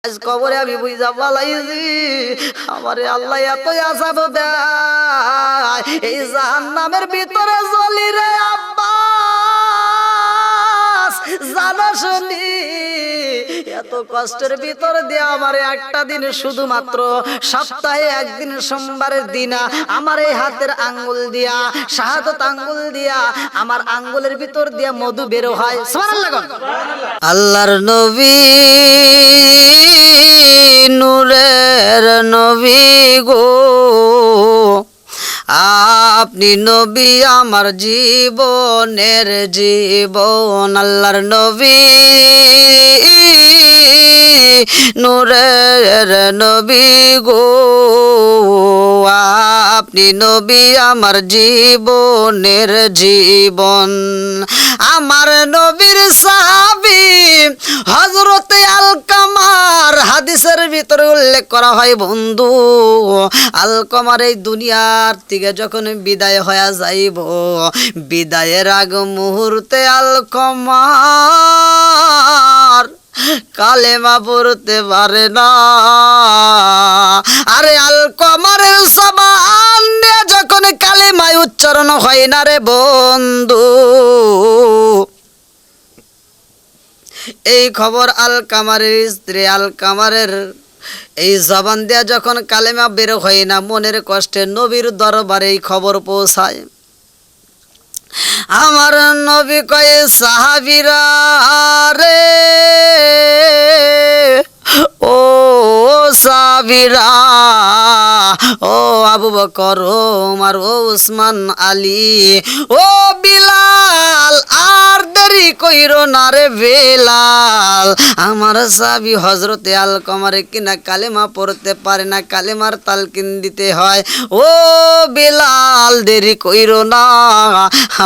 আজ কবরে আমি বুঝা পালাইছি আমারে আল্লাহ এত আযাব দেয় এই জাহান্নামের ভিতরে জ্বলি রে আব্বাস জানা শুনি এত কষ্টের ভিতর দিয়ে আমার একটা দিন শুধুমাত্র সপ্তাহে একদিন সোমবারের দিন আমার এই হাতের আঙ্গুল দিয়া শাহাদাত আঙ্গুল দিয়া আমার আঙ্গুলের ভিতর দিয়া মধু বের হয় সুবহানাল্লাহ আল্লাহর নবী নূরের নবী গো আপনি নবী আমার জীবনের জীবন আল্লাহর নবী নূরের নবী গো আপনি নবী আমার জীবনের জীবন আমার নবীর সাহাবী হযরতে আলকামার হাদিসের ভিতরে উল্লেখ করা হয় বন্ধু আলকামার এই দুনিয়ার থেকে যখন বিদায় হয়ে যাইব বিদায়ের আগ মুহূর্তে আলকামার কালেমা পড়তে পারে না আরে আলকামারের জবান দিয়ে যখন কালেমা উচ্চারণ হয় না রে বন্ধু এই খবর আলকামারের স্ত্রী আলকামারের এই জবান দিয়া যখন কালেমা বের হয় না মনের কষ্টে নবীর দরবারে এই খবর পৌঁছায় আমার নবী কয়ে সাহাবীরা রে ও সাহাবীরা ও আবু বকর ওমর ও উসমান আলী ও বিলাল আর দেরি কইরো না রে বেলাল আমার সাহাবী হযরতে আলকামারে কিনা কালেমা পড়তে পারে না কালেমার তালকিন দিতে হয় ও বেলাল দেরি কইরো না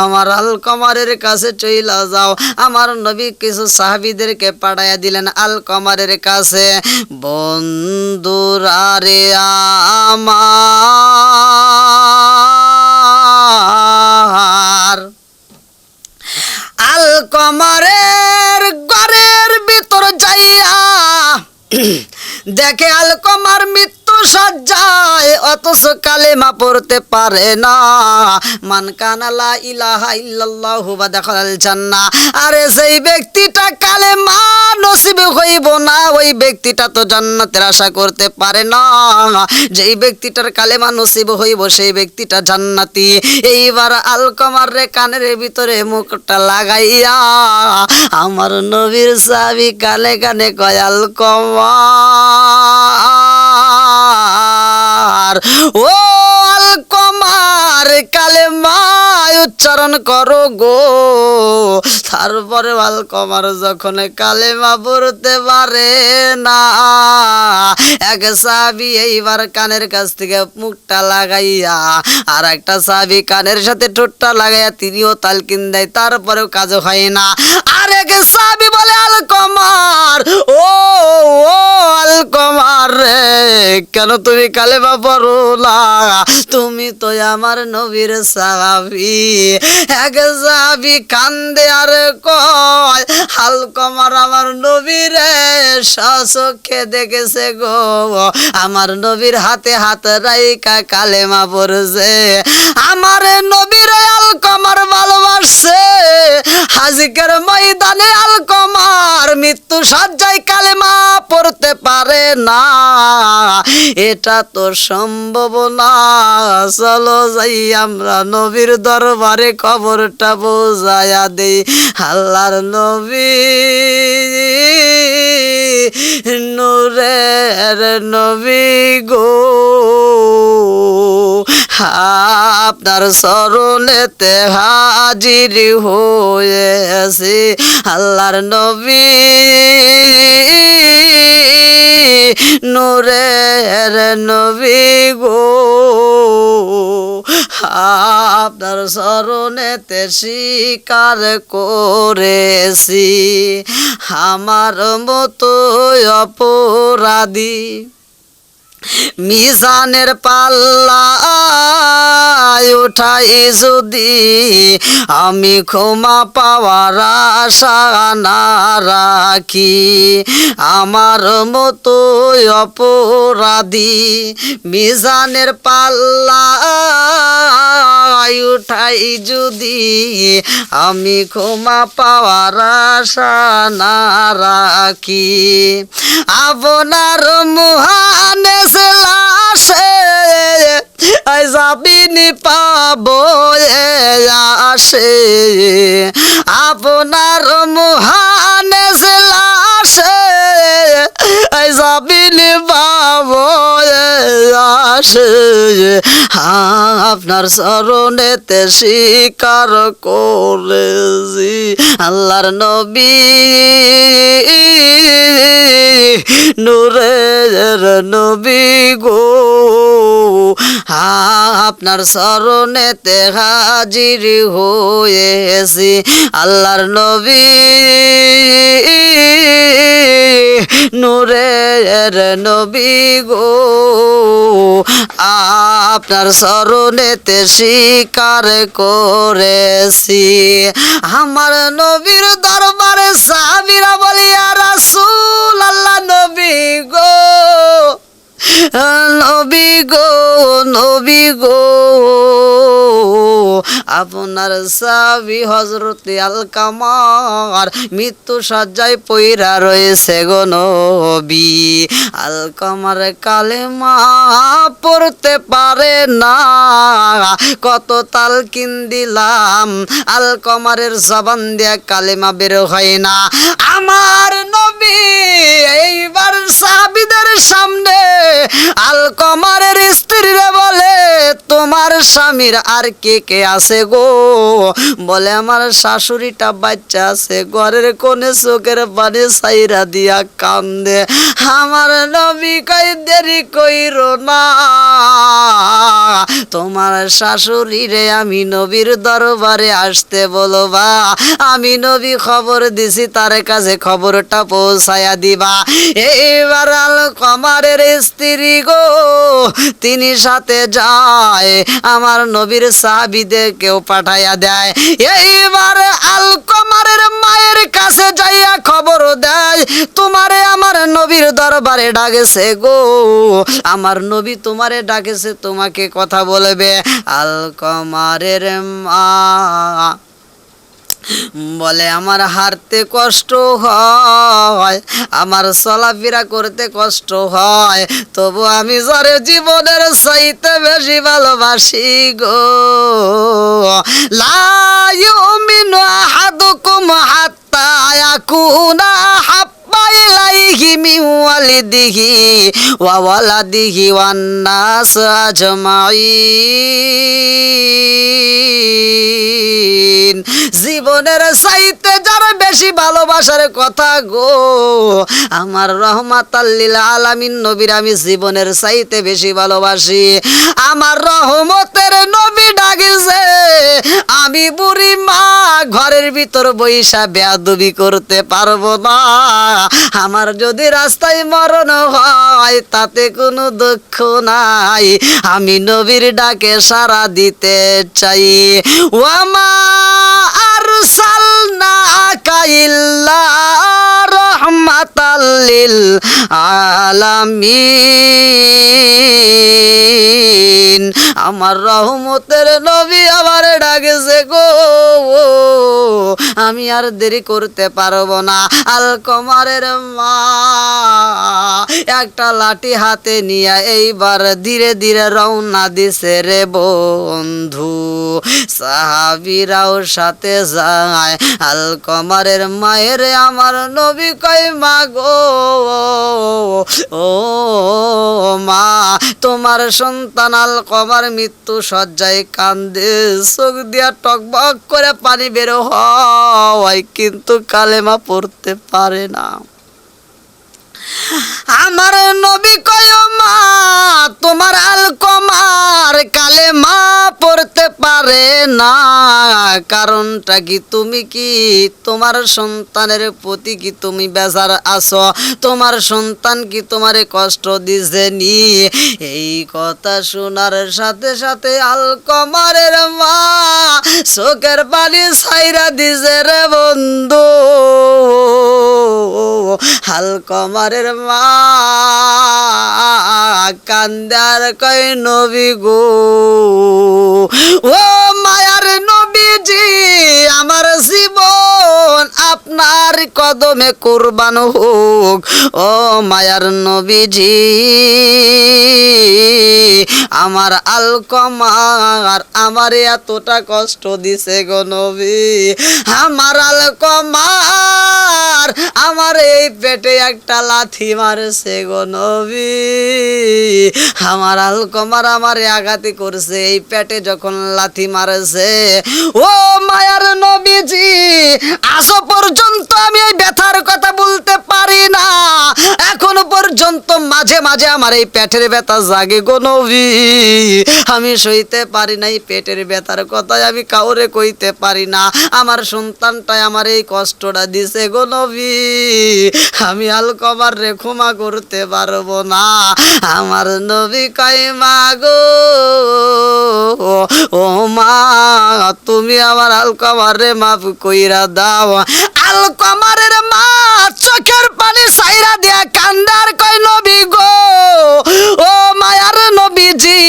আমার আলকামারের কাছে চইলা যাও আমার নবী কিছু সাহাবীদেরকে পাঠাইয়া দিলেন আলকামারের কাছে বন্ধুরা রে আমার আলকামারের ঘরের ভিতর যাইয়া দেখে আলকামার মৃত্যু সজ্জায় অথচ কালেমা পড়তে পারে না মান কানা লা ইলাহা ইল্লাল্লাহু ওয়া দাখালাল জান্নাহ আরে সেই ব্যক্তিটা কালেমা নসিব হইব না ওই ব্যক্তিটা তো জান্নাতের আশা করতে পারে না যেই ব্যক্তিটার কালেমা নসিব হইব সেই ব্যক্তিটা জান্নাতি এইবার আলকামার রে কানের ভিতরে মুখটা লাগাইয়া আমার নবীর সাহাবী কানে কানে কয় আলকামার ও আলকামার কালেমা উচ্চারণ করো গো তারপরে আলকামার যখন কালেমা পড়তে পারে না এক সাহাবী এইবার কানের কাছ থেকে মুখটা লাগাইয়া আর একটা সাহাবী কানের সাথে ঠোঁটটা লাগাইয়া তিনিও তালকিন দেয় তারপরেও কাজ হয় না আর এক সাহাবী বলে আলকামার ও ও আলকামার রে কেন তুমি কালেমা পড়ো না তুমি তো আমার নবীর সাহাবী এক সাহাবী কান্দে আর কয় আলকামার আমার নবীরে সচক্ষে দেখেছে গো আমার নবীর হাতে হাত রাইখা কালেমা পড়ছে আমার নবীরে আলকামার ভালোবাসছে আজকের ময়দানে আলকামার মৃত্যু সজ্জায় কালেমা পড়তে পারে না এটা তো সম্ভব না চলো যাই আমরা নবীর দরবারে খবরটা পৌঁছায়া দেই আল্লাহর নবী নূরের নবী গো আপনার চরণেতে হাজির হয়েছে আল্লাহর নবী নূরের নবী গো আপনার চরণেতে স্বীকার করেছি আমার মতো অপরাধী মিজানের পাল্লা উঠাই যদি আমি ক্ষমা পাওয়ার আশা না রাখি, আমার মতো অপরাধী মিজানের পাল্লা উঠাই যদি আমি ক্ষমা পাওয়ার আশা না রাখি, আপনার মুহানে লাশে যাবিনি পাবো আসে, আপনার মুহানে লাশে যাবিনি পাবো আসে, আপনার চরণেতে স্বীকার করেছি আল্লাহর নবী নূরের নবী গো, আপনার চরণেতে হাজির হয়েছি আল্লাহর নবী নূরের নবী গো, আপনার চরণেতে স্বীকার করেছি। আমার নবীর দরবারে সাহাবীরা বলে ইয়া রাসূল আল্লাহ, নবী গো নবী গো নবী গো, আপনার সাহাবী হযরতে আলকামার মৃত্যু শয্যায় পইরা রয়েছে গো নবী। আলকামার কালেমা পড়তে পারে না, কত তালকিন দিলাম আলকামারের জবান দিয়ে কালেমা বের হয় না। আমার নবী এইবার সাহাবীদের সামনে আলকামারের স্ত্রীরে বলে, তোমার স্বামীর আর কে কে আছে গো? বলে আমার শাশুড়িটা বাচ্চা আছে, ঘরের কোণে চোখের পানি ছাইরা দিয়া কান্দে। আমার নবী কই দেরি কইরো না, তোমার শাশুড়িরে আমি নবীর দরবারে আসতে বলবা, আমি নবী খবর দিছি তার কাছে খবরটা পৌঁছায়া দিবা। এইবার আলকামারের স্ত্রী গো তিনি সাথে যায়, আমার নবীর সাহাবীদের কেউ পাঠাইয়া দেয়। এইবার আলকামারের মায়ের কাছে যাইয়া খবর দেয়, তোমারে আমার নবীর দরবারে ডাকেছে গো, আমার নবী তোমারে ডাকেছে, তোমাকে কথা বলবে। আলকামারের মা বলে আমার হাঁটতে কষ্ট হয়, আমার চলাফেরা করতে কষ্ট হয়, তবু আমি যারে জীবনের চাইতে বেশি ভালোবাসি গো। লা ইউমিনু আহাদুকুম হাত্তা ইয়াকুনা হাব্বা ইলাইহি মিন ওয়ালিদিহি ওয়া ওয়ালাদিহি ওয়ান নাস আজমাইন। জীবনের চাইতে যারা বেশি ভালোবাসার কথা গো, আমার রহমাতাল লিল আলামিন নবীর আমি জীবনের চাইতে বেশি ভালোবাসি। আমার রহমতের নবী ডাকিছে, আমি বুড়ি মা ঘরের ভিতর বইসা বেয়াদবি করতে পারবো না, আমার যদি রাস্তায় মরণ হয় তাতে কোনো দুঃখ নাই, আমি নবীর ডাকে সাড়া দিতে চাই। ওয়ামা আরসালনাকা ইল্লা রাহমাতাল লিল আলামিন। আমার রহমতের নবী আমার ডাকেছে গো, আমি আর দেরি করতে পারবো না। আলকামারের মা একটা লাঠি হাতে নিয়ে এইবার ধীরে ধীরে রওনা দিছে রে বন্ধু। সাহাবীরাও সাথে যায়। আলকামারের মায়ের আমার নবী কয় মা গো, ও মা তোমার সন্তান আলকামার মৃত্যু শয্যায় কান্দে, চোখ দিয়া টকবক করে পানি বের হয়, কিন্তু কালেমা পড়তে পারে না। আমার নবী কয় মা তোমার আলকামার কালেমা পড়তে পারে পারে না। কারণটা কি? তুমি কি তোমার সন্তানের প্রতি কি তুমি বেজার আছো? তোমার সন্তান কি তোমারে কষ্ট দিছে নি? এই কথা শোনার সাথে সাথে আলকমারের মা চোখের পানি ছাইরা দিছে রে বন্ধু। আলকমারের মা কান্দার কয় নবী গো, ও মায়ার নবীজি, আমার জীবন আপনার কদমে কুরবান হোক। ও মায়ার নবীজি, আমার আলকমার আমারে এতটা কষ্ট দিছে গো নবী। আমার আলকমার আমার এই পেটে একটা লাথি মারছে গো নবী। আমার আলকমার আমারে আঘাতি করছে এই পেটে যখন লাথি মারছে। ও মায়ার নবীজি, আজও পর্যন্ত আমি এই ব্যথার কথা বলতে পারি না। এখনো পর্যন্ত মাঝে মাঝে আমার এই পেটের ব্যথা জাগে গো নবী। আমি সইতে পারি না এই পেটের ব্যথার কথা, আমি কাউরে কইতে পারি না। আমার সন্তানটাই আমার এই কষ্টটা দিছে গো নবী। আমি আলকমার রে ক্ষমা করতে পারবো না। আমার নবী কয় মা গো, ও মা, তুমি আমার আলকমার রে মাফ কইরা দাও। আলকমারের মা চোখের পানি ছাইরা দিয়া কান্দার কয় নবী গো, ও মায়ার নবীজি,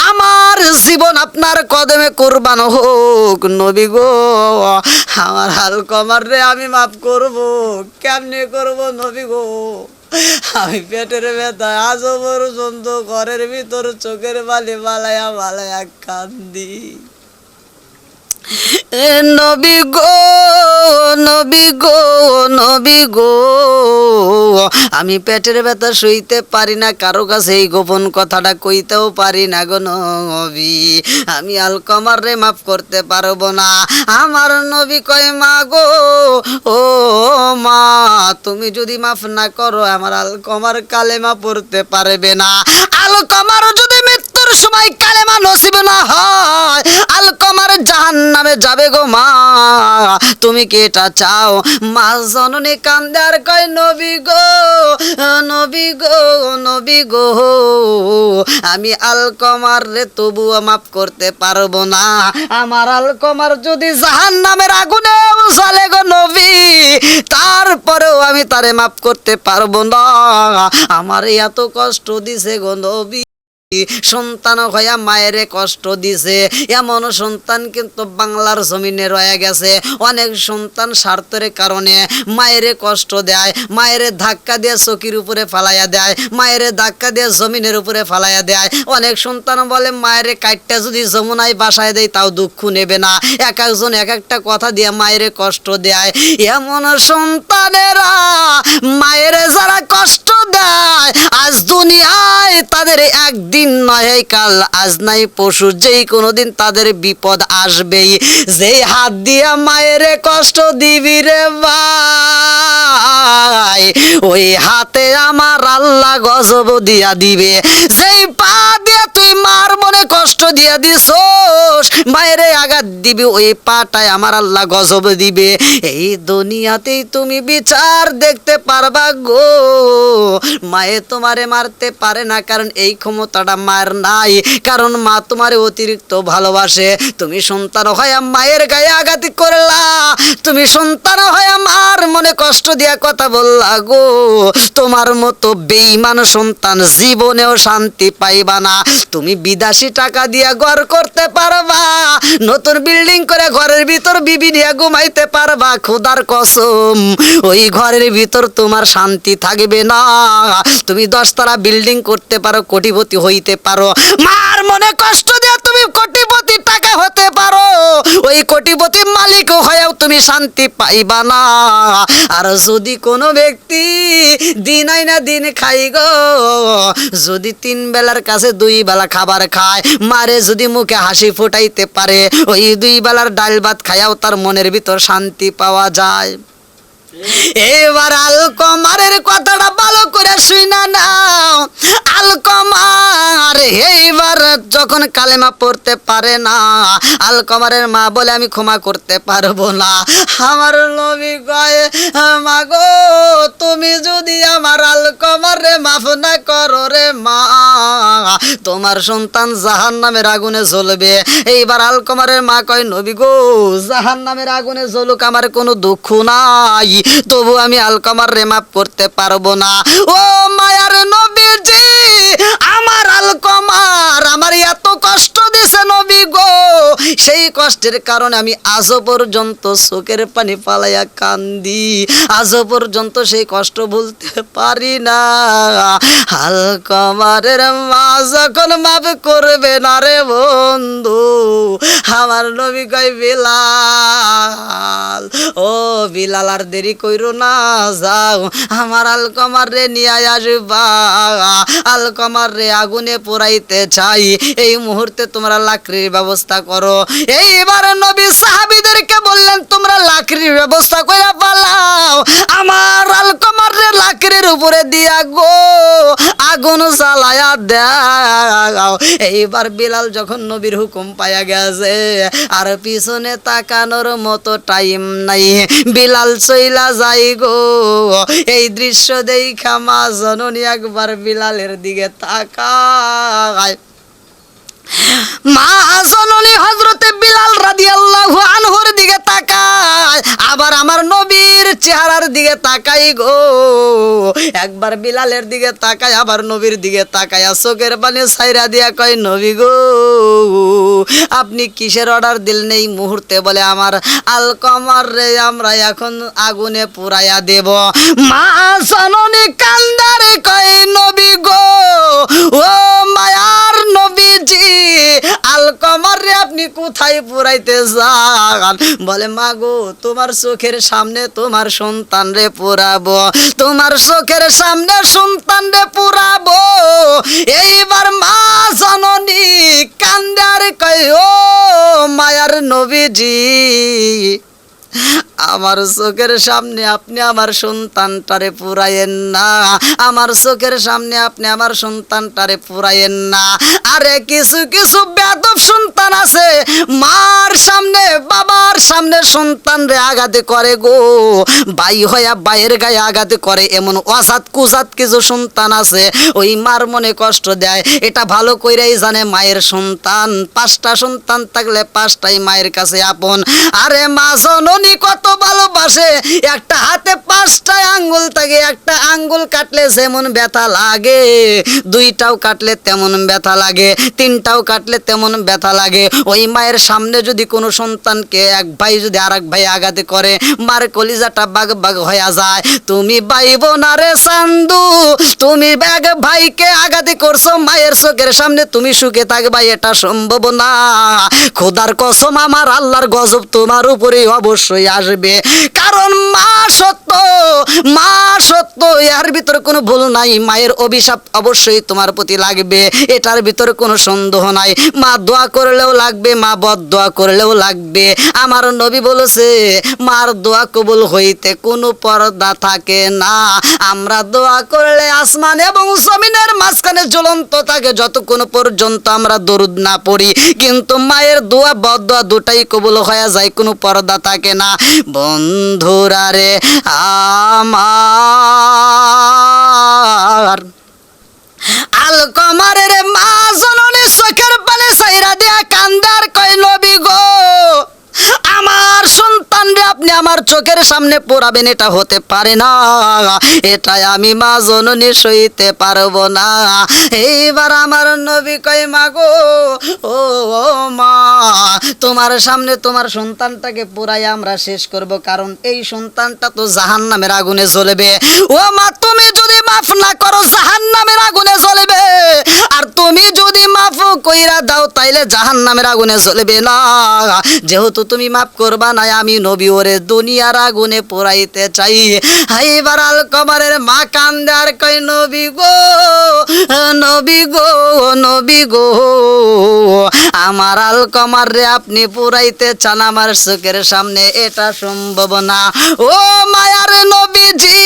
আমার জীবন আপনার কদমে কুরবান হোক নবী গো। আমার আলকমার রে আমি মাফ করব, কেমনে করব নবী গো? আমি পেটের ব্যথা আজও পর্যন্ত ঘরের ভিতর চোখের বালি বালায়া বালায়া কান্দি। নবী গো, নবী গো, নবী গো, আমি পেটের ব্যথা সইতে পারি না, কারো কাছে এই গোপন কথাটা কইতেও পারি না গো নবী। আমি আলকমার রে মাফ করতে পারবো না। আমার নবী কয় মা গো, ও মা, তুমি যদি মাফ না করো আমার আলকমার কালেমা পড়তে পারবে না। আলকমার যদি মৃত্যুর সময় কালেমা নসিব না হয়, আলকমার জাহান্নামে যাবে গো মা। তুমি কি এটা চাও? মা জননী কান্দে আর কয় নবী গো, নবী গো, নবী গো, আমি আলকমার রে তবুও মাফ করতে পারবো না। আমার আলকমার যদি জাহান্নামের আগুনে জ্বলে গো নবী, তারপরেও আমি তারে মাফ করতে পারবো না। আমার এত কষ্ট দিছে গো নবী। সন্তান হইয়া মায়েরে কষ্ট দিছে, এমন সন্তান কিন্তু বাংলার জমিনে রয়ে গেছে। অনেক সন্তান স্বার্থের কারণে মায়েরে কষ্ট দেয়, মায়েরে ধাক্কা দিয়ে চকির উপরে ফালাইয়া দেয়, মায়েরে ধাক্কা দিয়ে জমিনের উপরে ফালাইয়া দেয়। অনেক সন্তান বলে মায়েরে কাটটা যদি যমুনায় বাসায় দেয় তাও দুঃখ নেবে না। এক একজন এক একটা কথা দিয়ে মায়েরে কষ্ট দেয়। এমন সন্তানেরা মায়েরে যারা কষ্ট দেয়, আজ দুনিয়ায় তাদের একদিন নয় কাল, আজ নাই পশু, যেই কোনোদিন তাদের বিপদ আসবেই। যেই হাত দিয়া মায়েরে কষ্ট দিবি রে ভাই, ওই হাতে আমার আল্লাহ গজব দিয়া দিবে। যেই পা দিয়ে তুই মার মনে কষ্ট দিয়া দিছোস, মায়েরে আঘাত দিবি, ওই পাটায় আমার আল্লাহ গজব দিবে। এই দুনিয়াতেই তুমি বিচার দেখতে পারবা গো। মায়ে তোমারে মারতে পারে না, কারণ এই ক্ষমতাটা মায়ের নাই, কারণ মা তোমারে অতিরিক্ত ভালোবাসে। তুমি সন্তান হয়ে মায়ের গায়ে আঘাত করলা, তুমি সন্তান হয়ে মার মনে কষ্ট দিয়া কথা বললা গো, তোমার মতো বেঈমান সন্তান জীবনেও শান্তি পাইবা না। তুমি বিদেশি টাকা দিয়া ঘর করতে পারবা, নতুন বিল্ডিং করে ঘরের ভিতর বিবি নিয়ে ঘুমাইতে পারবা, খোদার কসম ওই ঘরের ভিতর তোমার শান্তি থাকবে না। তুমি 10 তলা বিল্ডিং করতে পারো, কোটিপতি হইতে পারো, মার মনে কষ্ট দিয়ে তুমি কোটিপতি টাকা হতে পারো, ওই কোটিপতি মালিক হয়েও তুমি শান্তি পাইবা না। আর যদি কোনো ব্যক্তি দিন আইনা দিন খাই গো, যদি 3 বেলার কাছে 2 বেলা খাবার খায়, মারে যদি মুখে হাসি ফোটাইতে পারে, ওই 2 বেলার ডাল ভাত খায়াও তার মনের ভিতর শান্তি পাওয়া যায়। এবার আলকমারের কথাটা ভালো করে শুনা নাও। আলকমার এইবার যখন কালেমা পড়তে পারে না, আলকমারের মা বলে আমি ক্ষমা করতে পারবো না। আমার নবী কয়, মা গো তুমি যদি আমার আলকমারে মাফ না করো রে মা, তোমার সন্তান জাহান্নামের আগুনে জ্বলবে। এইবার আলকমারের মা কয়, নবী গো জাহান্নামের আগুনে জ্বলুক আমার কোনো দুঃখ নাই, তবু আমি আলকমারে মাফ করতে পারবো না। ও মায়ার নবীজি, আমার আলকমার আমার এত কষ্ট দিছে নবী গো, সেই কষ্টের কারণে আমি আজও পর্যন্ত চোখের পানি পালাইয়া কান্দি, আজও পর্যন্ত সেই কষ্ট ভুলতে পারি না। আলকমারের মা যখন মাফ করবে না রে বন্ধু, আমার নবী কয়, বিলাল ও বিলাল আর দেরি কইরো না, যাও আমার আলকমার রে নিয়ে আসবা, আলকমার রে আগুনে পোড়াইতে চাই, এই মুহূর্তে তোমরা লাকড়ির ব্যবস্থা করো। এইবার নবী সাহাবীদেরকে বললেন, তোমরা লাকড়ির ব্যবস্থা করে পালাও, আমার আলকমার রে লাকড়ির উপরে দিয়া গো আগুন জ্বালায়া দাও। এইবার বিলাল যখন নবীর হুকুম পাইয়া গেছে, আর পিছনে তাকানোর মতো টাইম নাই, বিলাল চইলা যাই গো। এই দৃশ্য দেখা মা জননী একবার বিলালের দিকে তাকায়, মা জননী হযরতে বিলাল রাদিয়াল্লাহু আনহুর দিকে তাকায়, আবার আমার নবীর চেহারার দিকে তাকাই গো। একবার বিলালের দিকে তাকায়, আবার নবীর দিকে তাকায়, চোখের পানি ছাইরা দিয়া কয়, নবী গো আপনি কিসের অর্ডার দিলেন এই মুহূর্তে? বলে, আমার আলকমার রে আমরা এখন আগুনে পুরাইয়া দেব। মা জননী কান্দারে কয়, নবী গো ও মায়ার নবীজি, আলকমার রে আপনি কোথায় পুরাইতে যান? বলে, মা গো তোমার চোখের সামনে তোমার সন্তান রে পুরাবো, তোমার চোখের সামনে সন্তান রে পুরাবো। এইবার মা জননী কান্দারে কয়, ও মায়ার নবীজি, আমার চোখের সামনে আপনি আমার সন্তানটারে পুরাইয়েন না, আমার চোখের সামনে আপনি আমার সন্তানটারে পুরাইয়েন না। আরে কিছু কিছু বেয়াদব সন্তান আছে, মার সামনে বাবার সামনে সন্তানরে আঘাত করে গো, ভাই হইয়া ভাইয়ের গায়ে আঘাত করে, এমন অজাত কুজাত কিছু সন্তান আছে, ওই মার মনে কষ্ট দেয়। এটা ভালো কইরাই জানে মায়ের সন্তান, 5টা সন্তান থাকলে 5টাই মায়ের কাছে আপন। আরে মা জননী কত ভালোবাসে, একটা হাতে 5টা আঙ্গুল থাকে, একটা আঙ্গুল কাটলে যেমন ব্যথা লাগে, 2টাও কাটলে তেমন ব্যথা লাগে, 3টাও কাটলে তেমন ব্যথা লাগে। ওই মায়ের সামনে যদি কোনো সন্তানকে এক ভাই যদি আর এক ভাই আঘাত করে, মার কলিজাটা বাগ বাগ হয়ে যায়। তুমি বাইব না রে চান্দু, তুমি এক ভাইকে আঘাত করছো, মায়ের চোখের সামনে তুমি সুখে থাকবা, এটা সম্ভব না। খোদার কসম, আমার আল্লাহর গজব তোমার উপরে অবশ্যই আসবে, কারণ মা সত্য, মা সত্য, এর ভিতরে কোনো ভুল নাই। মায়ের অভিশাপ অবশ্যই তোমার প্রতি লাগবে, এটার ভিতরে কোনো সন্দেহ নাই। মা দোয়া করলেও লাগবে, মা বদ দোয়া করলেও লাগবে। আমার নবী বলেছে, মার দোয়া কবুল হইতে কোনো পর্দা থাকে না। আমরা দোয়া করলে আসমান এবং জমিনের মাঝখানে ঝুলন্ত থাকে যতক্ষণ পর্যন্ত আমরা দরুদ না পড়ি, কিন্তু মায়ের দোয়া বদ দোয়া দুটাই কবুল হয়ে যায়, কোনো পর্দা থাকে না। বন্ধুরা রে আমার, আলকমারের মা জননী চোখের পানি ছাইরা দিয়া কান্দার কয়, নবী গো আমার সন্তানরে আপনি আমার চোখের সামনে পোড়াবেন, এটা হতে পারে না, এটাই আমি মা জননী সইতে পারবো না। এইবার আমার নবী কয়, মা গো ও মা, তোমার সামনে তোমার সন্তানটাকে পোড়াই আমরা শেষ করব, কারণ এই সন্তানটা তো জাহান্নামের আগুনে জ্বলবে। ও মা, তুমি যদি মাফ না করো জাহান্নামের আগুনে জ্বলবে, আর তুমি যদি মাফ কইরা দাও তাইলে জাহান্নামের আগুনে জ্বলবে না। যেহেতু তুমি মাফ করবা না, আমি নবী ওরে দুনিয়ার আগুনে পোড়াইতে চাই। এইবার আলকমারের মা কান্দে আর কয়, নবী গো নবী গো নবী গো, আমার আলকমার রে আপনি পুরাইতে চান আমার চোখের সামনে, এটা সম্ভব না। ও মায়ার নবীজি,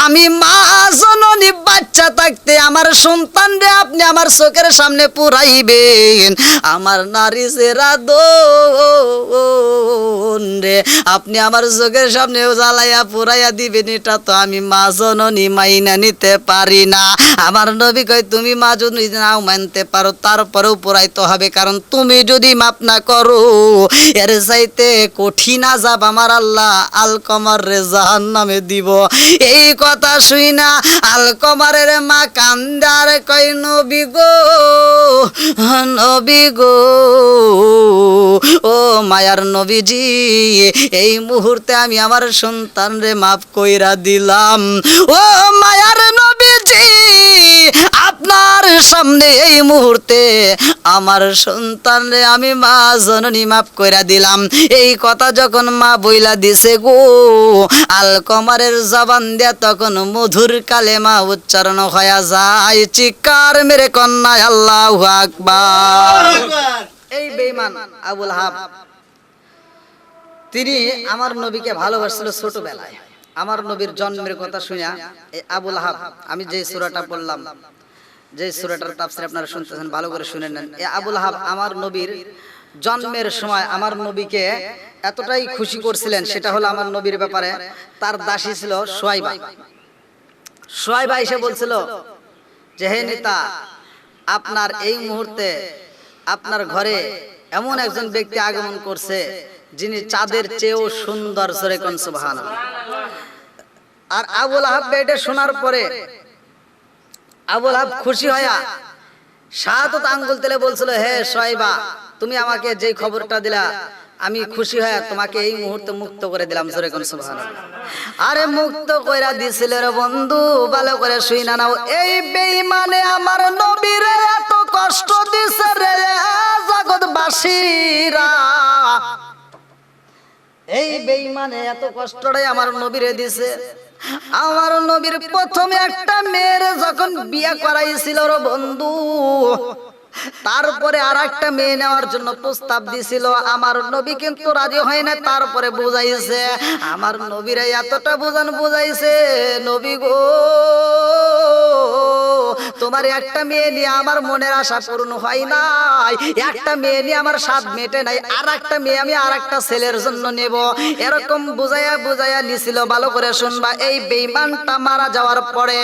আমি মা জননী বাচ্চা থাকতে আমার সন্তান রে আপনি আমার চোখের সামনে পুরাইবেন, আমার নারী সেরা দোন রে আপনি আমার চোখের সামনে জ্বালাইয়া পুরাইয়া দিবেন, এটা তো আমি মা জননী মাইনা নিতে পারি না। আমার নবী কয় তুমি মা যদি নাও মানতে পারো তারপরেও পুরাইতে হবে, কারণ তুমি যদি মাপ না করো এর চাইতে কঠিন আযাব আমার আল্লাহ আলকমার রে জাহান্নামে দিব। এই কথা শুই না আলকমারের মা কান্দার কয় নবী গো, নবী গো, ও মায়ার নবীজি, এই মুহূর্তে আমি আমার সন্তান রে মাফ কইরা দিলাম। ও মায়ার নবীজি, আপনার সামনে এই মুহূর্তে আমার সন্তান রে আমি মা জননী মাফ কইরা দিলাম। এই কথা যখন মা বইলা দিছে গো, আলকমারের জবান দিয়া তখন মধুর কালেমা উচ্চারণ হয়ে যায়। চিৎকার মেরে কন্যায় আল্লাহু আকবার। এই বেঈমান আবুল আহাব তিনি আমার নবীকে ভালোবাসছিল ছোটবেলায়। আমার নবীর জন্মের কথা শুনিয়া এই আবুল আহাব, আমি যে সূরাটা বললাম, যে সূরাটার তাফসীর আপনারা শুনতেছেন, ভালো করে শুনে নেন। এই আবুল আহাব আমার নবীর জন্মের সময় আমার নবীকে এতটাই খুশি করছিলেন, সেটা হলো আমার নবীর ব্যাপারে তার দাসী ছিল সুয়াইবা। সুয়াইবা এসে বলছিল যে হে নেতা, আপনার এই মুহূর্তে আপনার ঘরে এমন একজন ব্যক্তি আগমন করছে যিনি চাঁদের চেয়েও সুন্দর, জোরে কোন সুবহানাল্লাহ। আর আবুল আহাব এটা শোনার পরে আবুল আহাব খুশি হয়া শাহাদাত আঙ্গুল তেলে বলছিল, হে সুয়াইবা, তুমি আমাকে যেই খবরটা দিলা আমি খুশি হয়ে তোমাকে এই মুহূর্তে মুক্ত করে দিলাম, জোরে কোন সুবহানাল্লাহ। আরে মুক্ত কইরা দিছিল রে বন্ধু, ভালো করে শুই না নাও। এই বেঈমানে আমার নবীরে এত কষ্ট দিছে রে জগৎবাসীরা, এই বেঈমানে এত কষ্টটাই আমার নবীরে দিছে। আমার নবীর প্রথমে একটা মেয়ের যখন বিয়ে করাইছিল রে বন্ধু, তারপরে আর একটা মেয়ে নেওয়ার জন্য প্রস্তাব দিছিল, আমার নবী কিন্তু রাজি হয় না। তারপরে বুঝাইছে, আমার নবীরা এতটা বুঝাইছে, নবী গো, তোমার একটা মেয়ে নিয়ে আমার মনের আশা পূর্ণ হয় নাই, একটা মেয়ে নিয়ে আমার স্বাদ মেটে নাই, আর একটা মেয়ে আমি আর একটা ছেলের জন্য নেব, এরকম বুঝাইয়া নিছিল। ভালো করে শুনবা, এই বেঈমানটা মারা যাওয়ার পরে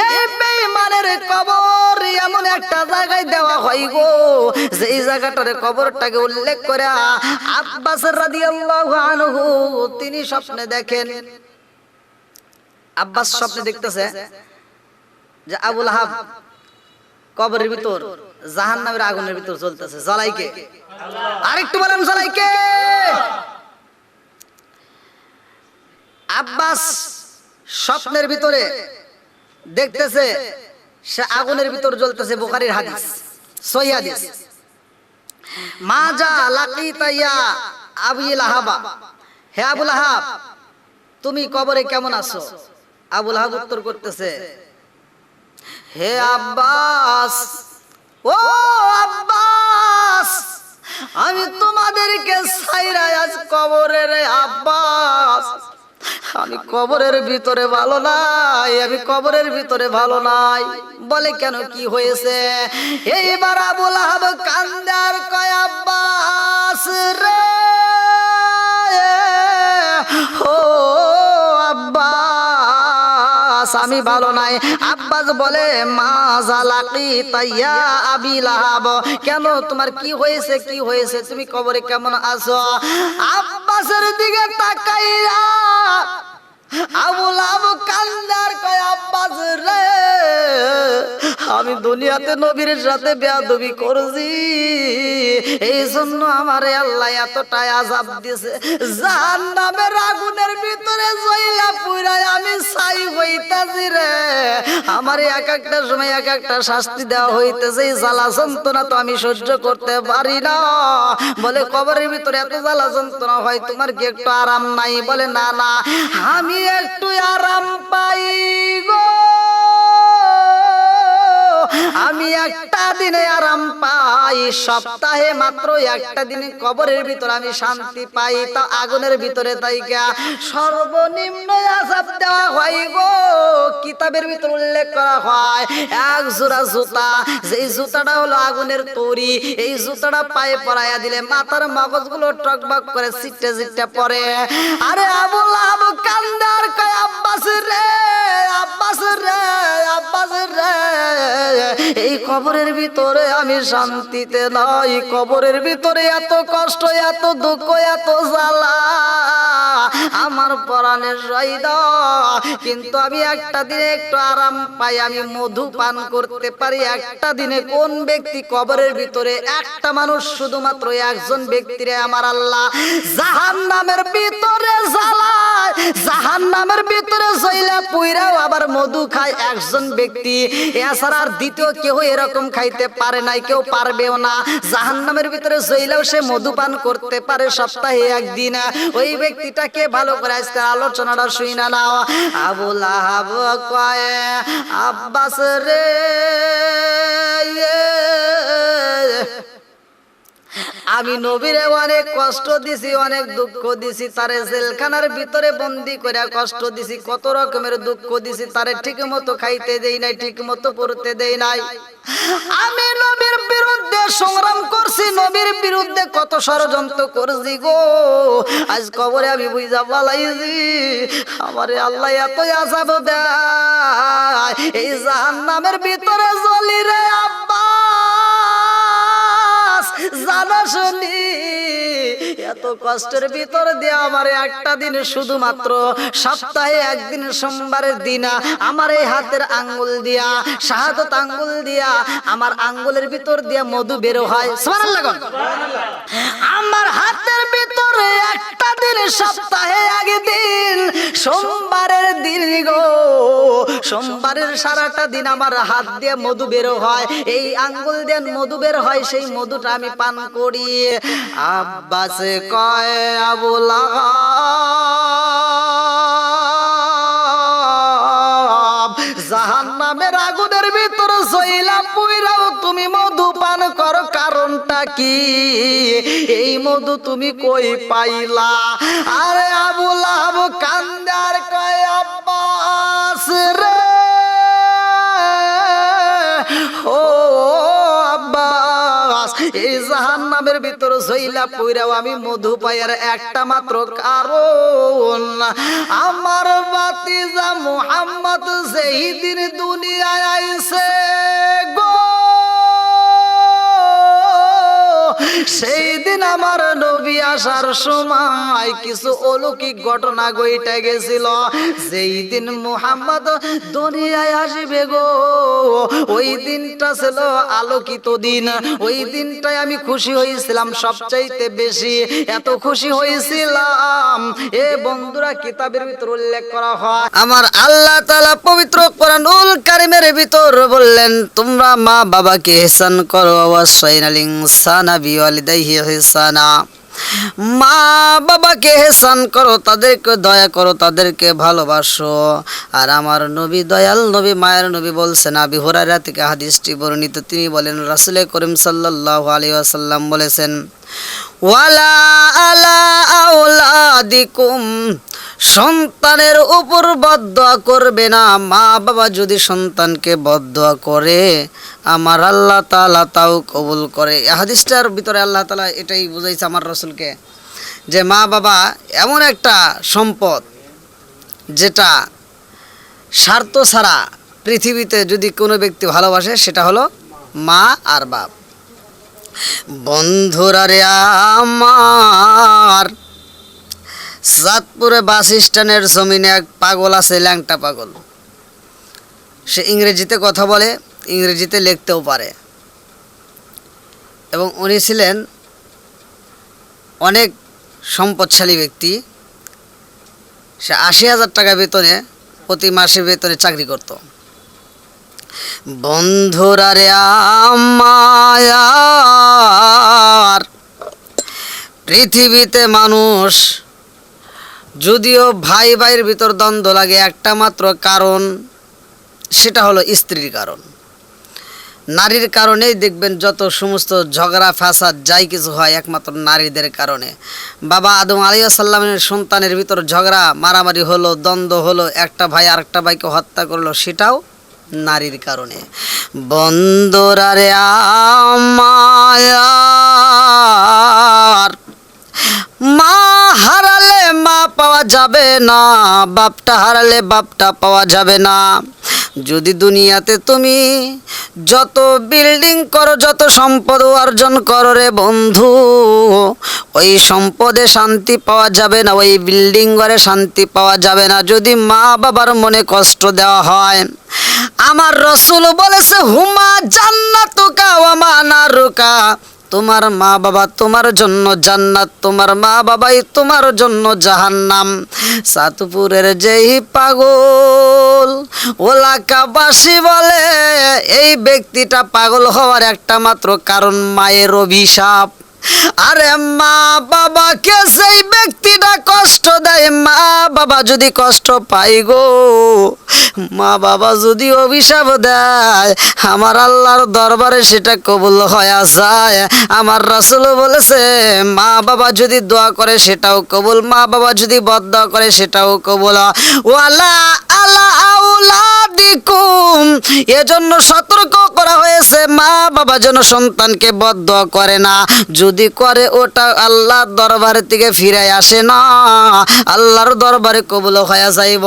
এই বেঈমানের কবর এমন একটা জায়গায় দেওয়া হয় গো, যেই জায়গাটার কবরটাকে উল্লেখ করে আব্বাস রাদিয়াল্লাহু আনহু তিনি স্বপ্নে দেখেন। আব্বাস স্বপ্নে দেখতেছে যে আবুল আহাব কবরের ভিতর জাহান্নামের আগুনের ভিতর জ্বলতেছে। জ্বালাইকে আরেকটু বলেন, জ্বালাইকে। আব্বাস স্বপ্নের ভিতরে দেখতেছে সে আগুনের ভিতর জ্বলতেছে। বুখারীর হাদিস, সহিহ হাদিস। মাজা লাকিতা ইয়া আবুল আহাব, হে আবুল আহাব তুমি কবরে কেমন আছো? আবুল আহাব উত্তর করতেছে, হে আব্বাস, ও আব্বাস, আমি তোমাদেরকে ছাইরা আজ কবরে রে আব্বাস, আমি কবরের ভিতরে ভালো নাই, আমি কবরের ভিতরে ভালো নাই। বলে কেন, কি হয়েছে? এইবার আবুল আহাব কান্দার কয়, আব্বাস রে, ও আব্বাস আমি ভালো নাই। আব্বাস বলে, মা জালাকি তাইয়া আবিল আহাব, কেন তোমার কি হয়েছে, কি হয়েছে, তুমি কবরে কেমন আছো? আব্বাসের দিকে তাকাইয়া আবুল আহাব কান্দার কয়, আব্বাস রে, আমি দুনিয়াতে নবীর সাথে বেয়াদবি করেছি, এই জন্য আমারে আল্লাহ এতটাই আযাব দিয়েছে। জাহান্নামের আগুনের ভিতরে জ্বলা পুরায় আমি ছাই হইতাছি রে, আমারে এক একটা সময় এক একটা শাস্তি দেওয়া হইতেছে, এই জ্বালা যন্ত্রণা তো আমি সহ্য করতে পারি না। বলে কবরের ভিতরে এত জ্বালা যন্ত্রণা হয়, তোমার কি একটু আরাম নাই? বলে না না, আমি একটু আরাম পাই গো, আমি একটা দিনে আরাম পাই, সপ্তাহে মাত্র একটা দিনে কবরের ভিতরে আমি শান্তি পাই, তা আগুনের ভিতরে তাইকা সর্বনিম্ন আযাব দেওয়া হয় গো। কিতাবের ভিতরে উল্লেখ করা হয় এক জোড়া জুতা, যেই জুতাটা হলো আগুনের তৈরি, এই জুতাটা পায়ে পরাইয়া দিলে মাথার মগজগুলো টকবক করে ছিটে ছিটে পড়ে। আরে আবু লাহাব কান্দার কয় আব্বাস রে, আব্বাস রে, আব্বাস রে, এই কবরের ভিতরে আমি শান্তিতে নাই, কবরের ভিতরে এত কষ্ট, এত দুঃখ, এত জ্বালা আমার পরাণের রইদ। কিন্তু আমি একটা দিনে একটু আরাম পাই, আমি মধু পান করতে পারি একটা দিনে। কোন ব্যক্তি কবরের ভিতরে একটা মানুষ, শুধুমাত্র একজন ব্যক্তিরে আমার আল্লাহ জাহান্নামের ভিতরে জ্বালায়, জাহান্নামের ভিতরে জ্বলা পুইরাও আবার মধু খায় একজন ব্যক্তি। এছাড়া আর দ্বিতীয় কেউ এরকম খাইতে পারে নাই, কেউ পারবেও না। জাহান্নামের ভিতরে জ্বলাও সে মধু পান করতে পারে সপ্তাহে একদিন। ওই ব্যক্তিটাকে ভালো করে আজকে আলোচনাটা শুই না নাও। আবু লাহাব কয় আব্বাস রে, আমি নবীরে অনেক কষ্ট দিছি, অনেক দুঃখ দিছি, তারে জেলখানার ভিতরে বন্দি করে কষ্ট দিছি, কত রকমের দুঃখ দিছি, তারে ঠিক মতো খাইতে দেই নাই, ঠিক মতো পড়তে দেই নাই। আমি নবীর বিরুদ্ধে সংগ্রাম করছি, নবীর বিরুদ্ধে কত ষড়যন্ত্র করছি গো। আজ কবরে আমি বুঝা পালাইছি আমারে আল্লাহ এত আযাব দেয়, এই জাহান্নামের ভিতরে জ্বলি রে আব্বাস, জানা শুনি এত কষ্টের ভিতর দিয়ে আমার একটা দিন, শুধুমাত্র সপ্তাহে একদিন সোমবারের দিন আমার এই হাতের আঙ্গুল দিয়া, শাহাদত আঙ্গুল দিয়া, আমার আঙ্গুলের ভিতর দিয়া মধু বের হয়। সুবহানাল্লাহ। আমার হাতের ভিতরে একটা দিন সপ্তাহে একদিন সোমবারের দিন গো, সোমবারের সারাটা দিন আমার হাত দিয়ে মধু বের হয়, এই আঙ্গুল দিয়ে মধু বের হয়, সেই মধুটা আমি পান করি। আব্বাস কয় আবু লাহাব, জাহান্নামের আগুনের ভিতরে জ্বলা পুইরাও তুমি মধু পান করো, কারণটা কি? এই মধু তুমি কই পাইলা? আরে আবু লাহাব কান্দার কয় আব্বাস রে, ও আব্বাস, এই জাহান্নামের ভিতর জ্বলা পুইরাও আমি মধু পাইয়ার একটা মাত্র কারণ, আমার ভাতিজা মুহাম্মদ যেই দিন দুনিয়ায় আইছে গো, সেই দিন আমার নবী আসার সময় কিছু অলৌকিক ঘটনা ঘটে গেছিল। যেই দিন মুহাম্মদ দুনিয়ায় আসবে গো, ওই দিনটা ছিল আলোকিত দিন, ওই দিনটাই আমি খুশি হয়েছিলাম সবচাইতে বেশি। এত খুশি হয়েছিলাম এ বন্ধুরা, কিতাবের ভিতর উল্লেখ করা হয়, আমার আল্লাহ তাআলা পবিত্র কোরআনুল কারীমের ভিতর বললেন, তোমরা মা বাবাকে ইহসান করো, ওয়াসাইনাল ইনসানা বিওয়ালিদাইহি ইহসানা, মা বাবাকে ইহসান করো, তাদেরকে দয়া করো, তাদেরকে ভালোবাসো। আর আমার নবী, দয়াল নবী, মায়ের নবী বলছেন, আবি হুরায়রা থেকে হাদিসটি বর্ণিত, তিনি বলেন রাসূল করিম সাল্লাল্লাহু আলাইহি ওয়াসাল্লাম বলেছেন, ওয়ালা আলা আওলাদিকুম, সন্তানের উপর বদদোয়া করবে না। মা বাবা যদি সন্তানকে বদদোয়া করে, আমার আল্লাহ তাআলা তাও কবুল করে। এই হাদিসটার ভিতরে আল্লাহ তাআলা এটাই বুঝাইছে আমার রাসূলকে, যে মা বাবা এমন একটা সম্পদ যেটা স্বার্থ ছাড়া পৃথিবীতে যদি কোনো ব্যক্তি ভালোবাসে, সেটা হলো মা আর বাপ। বন্ধুরা রে আমার, চাঁদপুরে বাস স্ট্যান্ডের জমিনে এক পাগল আছে, ল্যাংটা পাগল। সে ইংরেজিতে কথা বলে, ইংরেজিতে লিখতেও পারে, এবং উনি ছিলেন অনেক সম্পদশালী ব্যক্তি। সে ৮০,০০০ টাকা বেতনে, প্রতি মাসে বেতনে চাকরি করত। বন্ধুরা রে আমার, পৃথিবীতে মানুষ যদিও ভাই ভাইয়ের ভিতর দ্বন্দ্ব লাগে, একটা মাত্র কারণ, সেটা হলো স্ত্রীর কারণ। নারীর কারণেই দেখবেন যত সমস্ত ঝগড়া ফাসাদ যাই কিছু হয় একমাত্র নারীদের কারণে। বাবা আদম আলাইহিস সালামের সন্তানের ভিতর ঝগড়া মারামারি হলো, দ্বন্দ্ব হলো, একটা ভাই আরেকটা ভাইকে হত্যা করলো, সেটাও নারীর কারণে। বন্ধুরা রে আমার, মা হারালে মা পাওয়া যাবে না, বাপটা হারালে বাপটা পাওয়া যাবে না। যদি দুনিয়াতে তুমি যত বিল্ডিং করো, যত সম্পদ অর্জন করো রে বন্ধু, ওই সম্পদে শান্তি পাওয়া যাবে না, ওই বিল্ডিং ঘরে শান্তি পাওয়া যাবে না যদি মা বাবার মনে কষ্ট দেওয়া হয়। আমার রসুল বলেছে, হুমা জান্নাতুকা ওয়া মা নারুকা, তোমার মা বাবা তোমার জন্য জান্নাত, তোমার মা বাবাই তোমার জন্য জাহান্নাম। সাতপুরের যেই পাগল ওলাকাবাসী বলে এই ব্যক্তিটা পাগল হওয়ার একটা মাত্র কারণ মায়ের অভিশাপ। আরে মা বাবাকে সেই ব্যক্তিটা কষ্ট দেয়, মা বাবা যদি কষ্ট পাই গো, মা বাবা যদি অভিশাপ দেয়, আমার আল্লাহর দরবারে সেটা কবুল হয়ে যায়। আমার রাসূল বলেছে, মা বাবা যদি দোয়া করে সেটাও কবুল, মা বাবা যদি বদদোয়া করে সেটাও কবুল। ওয়ালা আলা আউলাদিকুম, এজন্য সতর্ক করা হয়েছে মা বাবা যেন সন্তানকে বদদোয়া করে না। যদি করে ওটা আল্লাহর দরবার থেকে ফিরে আসে না, আল্লাহর দরবারে কবুল হয়ে যাইব।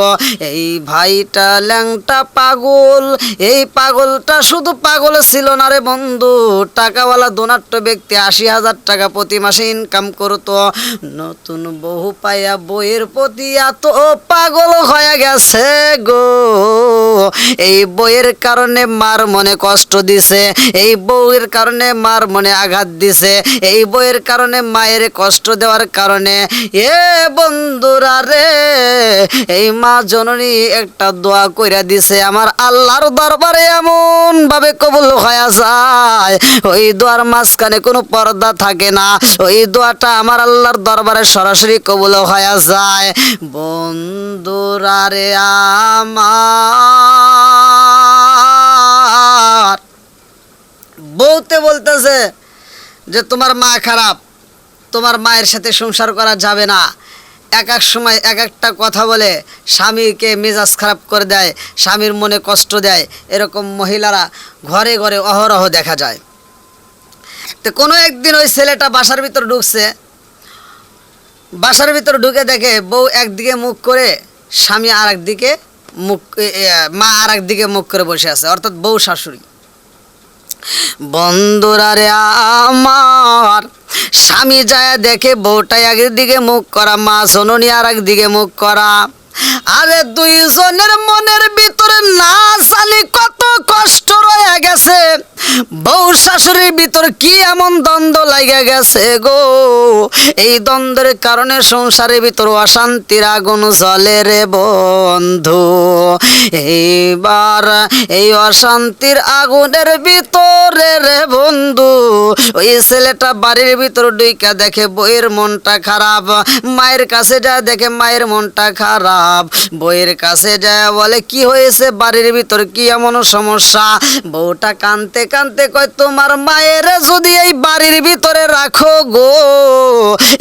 এই ভাইটা ল্যাংটা পাগল, এই পাগলটা শুধু পাগল ছিল না রে বন্ধু, টাকাওয়ালা ধনাঢ্য ব্যক্তি, ৮০,০০০ টাকা প্রতি মাসে ইনকাম করতো। নতুন বউ পাইয়া বইয়ের প্রতি এত পাগল হয়ে গেছে গো, এই বইয়ের কারণে মার মনে কষ্ট দিছে, এই বউয়ের কারণে মার মনে আঘাত দিছে, এই বইয়ের কারণে মায়ের কষ্ট দেওয়ার কারণে। এ বন্ধুরা রে, এই মা জননী একটা দোয়া কইরা দিছে, আমার আল্লাহর দরবারে এমন ভাবে কবুল হয়ে যায়, ওই দোয়ার মাঝখানে কোনো পর্দা থাকে না, ওই দোয়াটা আমার আল্লাহর দরবারে সরাসরি কবুল হয়ে যায়। বন্ধুরা রে আমার, বউতে বলতেছে যে তোমার মা খারাপ, তোমার মায়ের সাথে সংসার করা যাবে না। এক এক সময় এক একটা কথা বলে স্বামীকে মেজাজ খারাপ করে দেয়, স্বামীর মনে কষ্ট দেয়। এরকম মহিলারা ঘরে ঘরে অহরহ দেখা যায়। তো কোনো একদিন ওই ছেলেটা বাসার ভিতর ঢুকছে, বাসার ভিতর ঢুকে দেখে বউ একদিকে মুখ করে, স্বামী আর একদিকে মুখ, মা আর একদিকে মুখ করে বসে আছে, অর্থাৎ বউ শাশুড়ি। বন্ধুরা রে আমার, স্বামী যায় দেখে বউটা একদিকে মুখ করা, মা জননী আর একদিকে মুখ করা। আরে দুইজনের মনের ভিতরে না জানি কত কষ্ট রয়ে গেছে, বউ শাশুড়ির ভিতর কি এমন দ্বন্দ্ব লাগা গেছে গো, এই দ্বন্দ্বের কারণে সংসারের ভিতর অশান্তির আগুন জ্বলে রে বন্ধু। এইবার এই অশান্তির আগুনের ভিতরে রে বন্ধু, ওই ছেলেটা বাড়ির ভিতর ঢুইকা দেখে বউয়ের মনটা খারাপ, মায়ের কাছে যা দেখে মায়ের মনটা খারাপ, বউয়ের কাছে যায় বলে কি হয়েছে, বাড়ির ভিতর কি এমন সমস্যা। বউটা কানতে কানতে কয়, তোমার মায়ের যদি এই বাড়ির ভিতরে রাখো গো,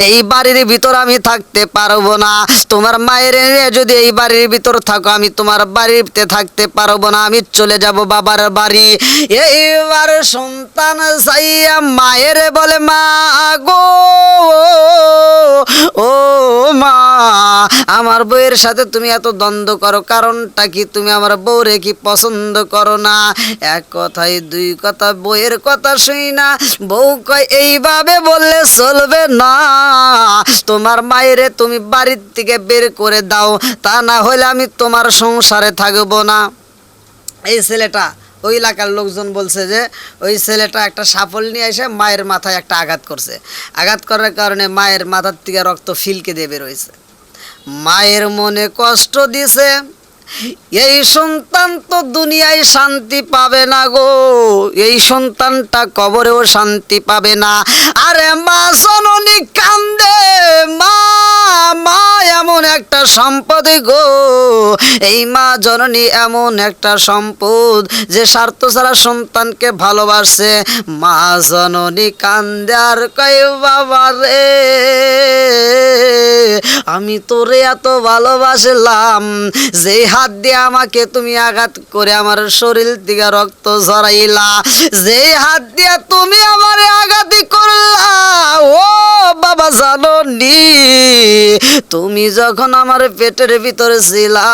এই বাড়ির ভিতর আমি থাকতে পারবো না, তোমার মায়ের যদি এই বাড়ির ভিতর থাকো আমি তোমার বাড়িতে থাকতে পারবো না, আমি চলে যাব বাবার বাড়ি। এইবার সন্তান চাইয়া মায়ের বলে, মা গো ও মা, আমার বউয়ের সাথে তুমি এত দ্বন্দ্ব করো, কারণটা কি? তুমি আমার বউরে কি পছন্দ করো না? এক কথায় দুই কথা, বউয়ের কথা শুই না। বউ কয়, এইভাবে বললে চলবে না, তোমার মায়েরে তুমি বাড়ির থেকে বের করে দাও, তা না হলে আমি তোমার সংসারে থাকবো না। এই ছেলেটা, ওই এলাকার লোকজন বলছে যে ওই ছেলেটা একটা সাফল নিয়ে এসে মায়ের মাথায় একটা আঘাত করছে, আঘাত করার কারণে মায়ের মাথার থেকে রক্ত ফিলকে দিয়ে বেরোইছে, মায়ের মনে কষ্ট দিছে। এই সন্তান তো দুনিয়ায় শান্তি পাবে না গো, এই সন্তানটা কবরেও শান্তি পাবে না। আরে মা জননী কান্দে, মা মা এমন একটা সম্পদ গো, এই মা জননী এমন একটা সম্পদ যে স্বার্থ ছাড়া সন্তানকে ভালোবাসে। মা জননী কান্দে আর কয় বাবা রে, আমি তোরে এত ভালোবাসলাম, যে হাত দিয়ে আমাকে তুমি আঘাত করে আমার শরীর থেকে রক্ত ঝরাইলা, যে হাত দিয়ে তুমি আমার আঘাত করলা, ও বাবা জাননি তুমি যখন আমার পেটের ভিতরে ছিলা,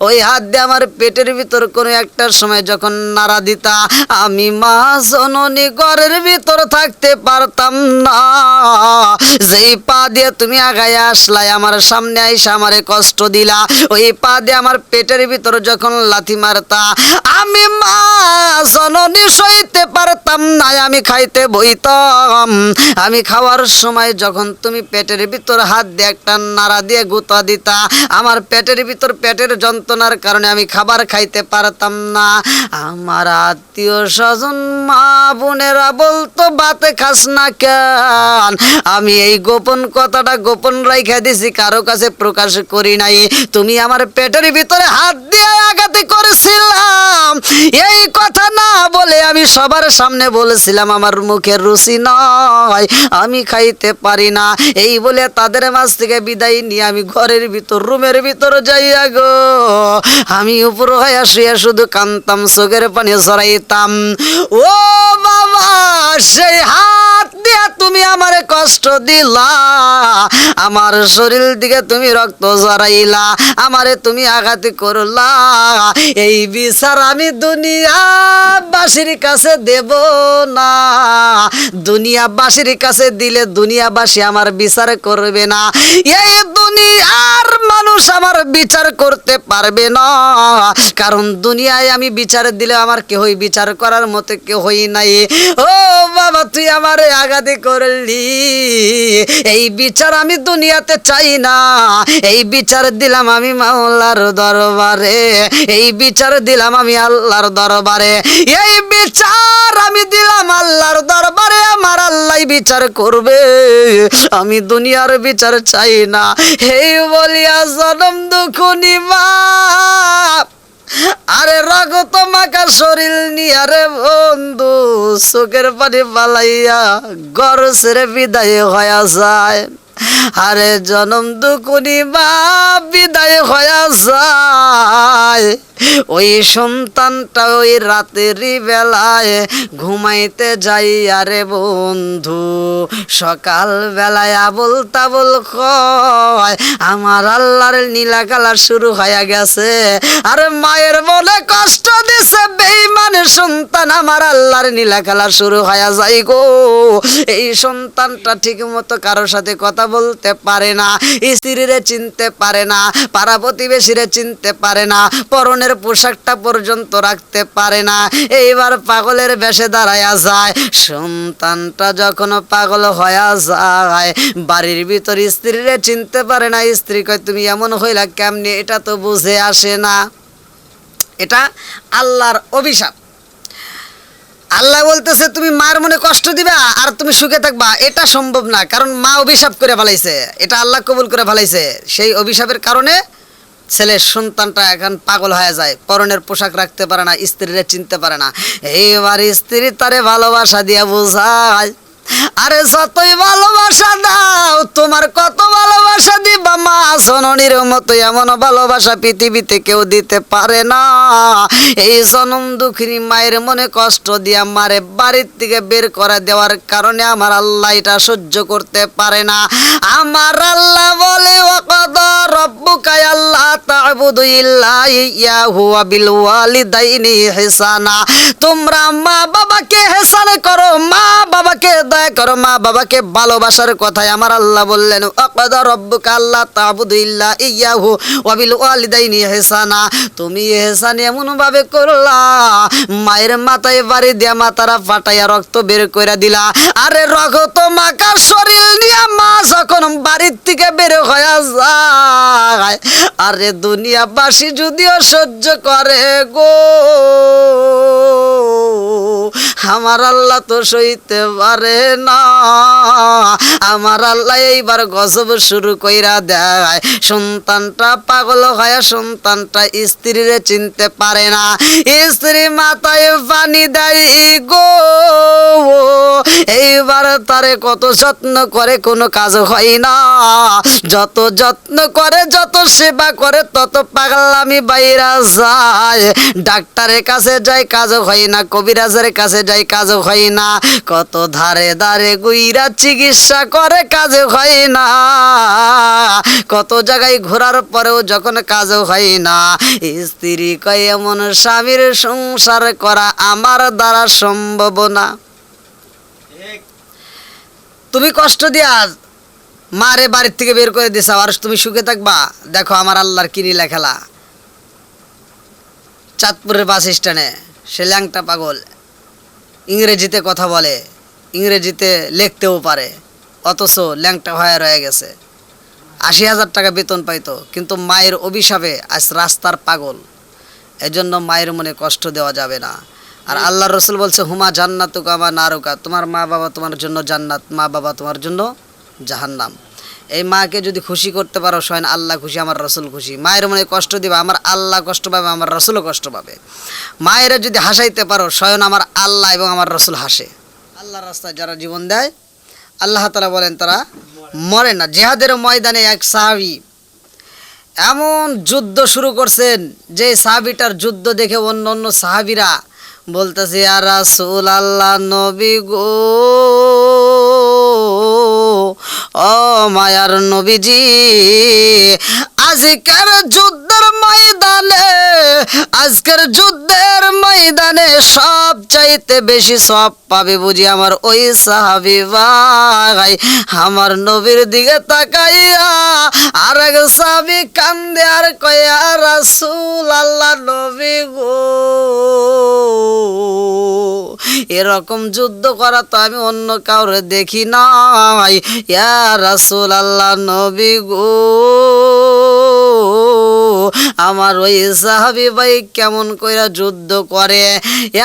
ওই হাত দিয়ে আমার পেটের ভিতর কোনো একটা সময় যখন নাড়া দিতা, আমি মা জননী ঘরের ভিতর থাকতে পারতাম না। যেই পা দিয়ে তুমি আগায় আসলাই, আমার সামনে আইসা আমারে কষ্ট দিলা, ওই পা দিয়ে আমার পেটের ভিতর যখন লাথি মারতা, আমি মা জননী সইতে পারতাম না, আমি খাইতে বইতাম। আমি খাওয়ার সময় যখন তুমি পেটের ভিতর হাত দিয়ে একটা নাড়া দিয়ে গুতা দিতা, আমার পেটের ভিতর পেটের যন্ত্রণার কারণে আমি খাবার খাইতে পারতাম না। আমার আত্মীয় স্বজন মা বোনেরা বলতো বাতে খাস না কেন, আমি এই গোপন কথাটা গোপন রাইখা দিছি, কারো কাছে প্রকাশ করি নাই। তুমি আমার পেটের ভিতরে হাত দিয়ে আঘাত করেছিলাম, এই কথা না বলে আমি সবার সামনে বলেছিলাম আমার মুখের রুচি নয়, আমি খাইতে পারি না। এই বলে তাদের মাঝ থেকে বিদায় নিয়ে আমি ঘরের ভিতর রুমের ভিতর যাইয়া গো, আমি উপর হইয়া শুয়ে শুধু কান্দতাম, চোখের পানি ঝরাইতাম। ও বাবা, সেই হাত দিয়ে তুমি আমারে কষ্ট দিলা, আমার শরীর দিকে তুমি রক্ত ঝরাইলা, আমারে তুমি আঘাত করলা, এই বিচার আমি দুনিয়াবাসীর কাছে দেব না। দুনিয়াবাসীর কাছে দিলে দুনিয়াবাসী আমার বিচার করবে না, এই দুনিয়ার মানুষ আমার বিচার করতে পারবে না, কারণ দুনিয়ায় আমি বিচার দিলে আমার কেহই বিচার করার মতো কেহই নাই। ও বাবা, তুই আমারে আঘাত করলি, এই বিচার আমি দুনিয়াতে চাই না, এই বিচার দিলাম আমি মাওলার দরবারে, এই বিচার দিলাম আমি আল্লাহর দরবারে, এই বিচার আমি দিলাম আল্লাহর দরবারে, আমার আল্লাহ বিচার করবে, আমি দুনিয়ার বিচার চাই না। এই বলিয়া জনম দুঃখ নিবা, আরে রগত মাখা শরীর নিয়ে আরে বন্ধু চোখের পানি পালাইয়া ঘর ছেড়ে বিদায় হয়ে যায়। আরে জনম দুকুনি বা বিদায় হয়ে যায়, ওই সন্তানটা ওই রাতেরই বেলায় ঘুমাইতে যাই আরে বন্ধু, সকাল বেলায় আবল তাবল কয় আমার আল্লাহর নীলাকালা শুরু হয়ে গেছে। আরে মায়ের মনে কষ্ট দিছে বেঈমান সন্তান, আমার আল্লাহর নীলাকালা শুরু হয়ে যায় গো। এই সন্তানটা ঠিক মতো কারোর সাথে কথা বলতে পারে না, স্ত্রীরে চিনতে পারে না, পাড়া প্রতিবেশীরে চিনতে পারে না, পরনের পোশাকটা পর্যন্ত রাখতে পারে না, এইবার পাগলের বেশে দাঁড়ায়া যায়। সন্তানটা যখন পাগল হয়ে যায়, বাড়ির ভিতর স্ত্রীরে চিনতে পারে না, স্ত্রী কয় তুমি এমন হইলা কেমনি, এটা তো বুঝে আসে না। এটা আল্লাহর অভিশাপ। আল্লাহ বলতেছে তুমি মার মনে কষ্ট দিবা আর তুমি সুখে থাকবা, এটা সম্ভব না, কারণ মা অভিশাপ করে ফেলাইছে, এটা আল্লাহ কবুল করে ফেলাইছে। সেই অভিশাপের কারণে ছেলের সন্তানটা এখন পাগল হয়ে যায়, পরনের পোশাক রাখতে পারে না, স্ত্রীরে চিনতে পারে না। এইবার স্ত্রী তারে ভালোবাসা দিয়া বোঝায়, আরে যতই ভালোবাসা দাও, তোমার কত ভালোবাসা দিবা, মা জননীর মতো এমন ভালোবাসা পৃথিবীতে কেউ দিতে পারে না। এই জনম দুঃখিনী মায়ের মনে কষ্ট দিয়া মারে বাড়ির থেকে বের করে দেওয়ার কারণে আমার আল্লাহ এটা সহ্য করতে পারে না। আমার আল্লাহ বলে ওয়াকাদা রব্বুকা আল্লা তা'বুদু ইল্লা ইয়াহু ওয়া বিল ওয়ালিদাইনি ইহসানা, তোমরা মা বাবাকে ইহসান করো, মা বাবাকে দয়া করো, মা বাবাকে ভালোবাসার কথাই আমার আল্লাহ বললেন ওয়াকাদা রব্বুকা আল্লা তা'বুদু ইল্লা ইয়াহু ওয়া বিল ওয়ালিদাইনি ইহসানা। তুমি ইহসান এমন ভাবে করলা, মায়ের মাথায় বাড়ি দিয়া মাথারা ফাটাইয়া রক্ত বের করে দিলা। আরে রক্ত মাখা শরীর নিয়ে মা যখন বাড়ির থেকে বের হয়ে যায়, আরে দুনিয়াবাসী যদিও সহ্য করে গো, আমার আল্লাহ তো সইতে পারে না। আমার আল্লাহ এইবার গজব শুরু কইরা দেয়। সন্তানটা পাগল হয়, সন্তানটা স্ত্রীরে চিনতে পারে না। স্ত্রী মাথায় পানি দেয় গো, এইবার তারে কত যত্ন করে কোনো কাজ হয় না। যত যত্ন করে, যত সেবা করে, তত পাগলামি বাইরা যায়। ডাক্তারের কাছে যায়, কাজ হয় না। কবিরাজের কাছে যায়, কাজ হয় না। কত ধারে ধারে গুইরা চিকিৎসা করে, কাজ হয় না। কত জায়গায় ঘোরার পরেও যখন কাজ হয় না, স্ত্রী কয় এমন স্বামীর সংসার করা আমার দ্বারা সম্ভব না। তুমি কষ্ট দিয়া মারে বাড়ির থেকে বের করে দিছাও, আর তুমি সুখে থাকবা? দেখো আমার আল্লাহর কি লীলা খেলা। চাঁদপুরের বাস স্ট্যান্ডে সে ল্যাংটা পাগল, ইংরেজিতে কথা বলে, ইংরেজিতে লিখতেও পারে, অথচ ল্যাংটা হয়ে রয়ে গেছে। ৮০,০০০ টাকা বেতন পাইতো, কিন্তু মায়ের অভিশাপে আজ রাস্তার পাগল। এজন্য মায়ের মনে কষ্ট দেওয়া যাবে না। আর আল্লাহর রসুল বলছে হুমা জান্নাতুকা আমা নারুকা, তোমার মা বাবা তোমার জন্য জান্নাত, মা বাবা তোমার জন্য জাহান্নাম। এই মাকে যদি খুশি করতে পারো, স্বয়ং আল্লাহ খুশি, আমার রসুল খুশি। মায়ের মনে কষ্ট দিবা, আমার আল্লাহ কষ্ট পাবে, আমার রসুলও কষ্ট পাবে। মায়েরা যদি হাসাইতে পারো, স্বয়ং আমার আল্লাহ এবং আমার রসুল হাসে। আল্লাহর রাস্তায় যারা জীবন দেয়, আল্লাহ তাআলা বলেন তারা মরে না। জিহাদের ময়দানে এক সাহাবী এমন যুদ্ধ শুরু করছেন, যে সাহাবীটার যুদ্ধ দেখে অন্য অন্য সাহাবীরা বলতেছে ইয়া রাসূলুল্লাহ, নবী গো, ও মায়ার নবীজি, আজকের যুদ্ধের ময়দানে, আজকের যুদ্ধের ময়দানে সব চাইতে বেশি সব পাবে বুঝি আমার ওই সাহাবী ভাই। আমার নবীর দিকে তাকাইয়া আর এক সাহাবী কান্দে আর কয় ইয়া রাসূলুল্লাহ, নবী গো, এরকম যুদ্ধ করা তো আমি অন্য কাউরে দেখি নাই। ইয়া রাসূলুল্লাহ, নবী গো, আমার ওই সাহাবী ভাই কেমন কইরা যুদ্ধ করে,